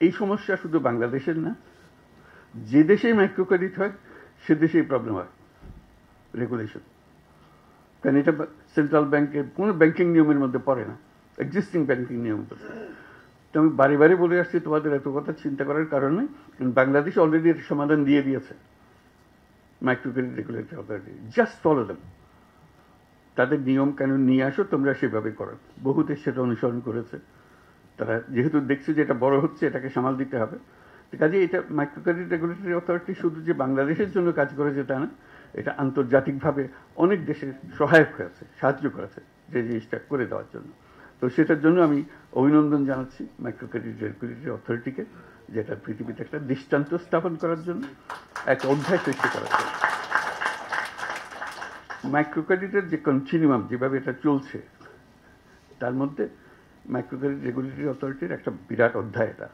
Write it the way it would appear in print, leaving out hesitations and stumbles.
এই সমস্যা শুধু বাংলাদেশের না, যে দেশেই মাইক্রো ক্রেডিট হয় সে দেশেই প্রবলেম হয় রেগুলেশন। কারণ এটা সেন্ট্রাল ব্যাংকের কোনো ব্যাংকিং নিয়মের মধ্যে পড়ে না, এক্সিস্টিং ব্যাংকিং নিয়ম পড়ে। তো আমি বারে বারে বলে আসছি তোমাদের এত কথা চিন্তা করার কারণে, বাংলাদেশ অলরেডি এর সমাধান দিয়ে দিয়েছে। Micro credit regulatory authority, just follow them, তাদের নিয়ম কানুন নিয়ে আসো, তোমরা সেভাবে করো। বহু দেশ সেটা অনুসরণ করেছে। তারা যেহেতু দেখছে যে এটা বড় হচ্ছে, এটাকে সামাল দিতে হবে, কাজে এটা মাইক্রো ক্রেডিট রেগুলেটরি অথরিটি শুধু যে বাংলাদেশের জন্য কাজ করেছে তা না, এটা আন্তর্জাতিকভাবে অনেক দেশের সহায়ক হয়েছে, সাহায্য করেছে যে জিনিসটা করে দেওয়ার জন্য। তো সেটার জন্য আমি অভিনন্দন জানাচ্ছি মাইক্রো ক্রেডিট রেগুলেটরি অথরিটিকে, যেটা পৃথিবীতে একটা দৃষ্টান্ত স্থাপন করার জন্য, একটা অধ্যায় সৃষ্টি করার জন্য। মাইক্রো ক্রেডিটের যে কন্টিনিউয়াম যেভাবে এটা চলছে, তার মধ্যে মাইক্রো ক্রেডিট রেগুলেটরি অথরিটির একটা বিরাট অধ্যায় এটা।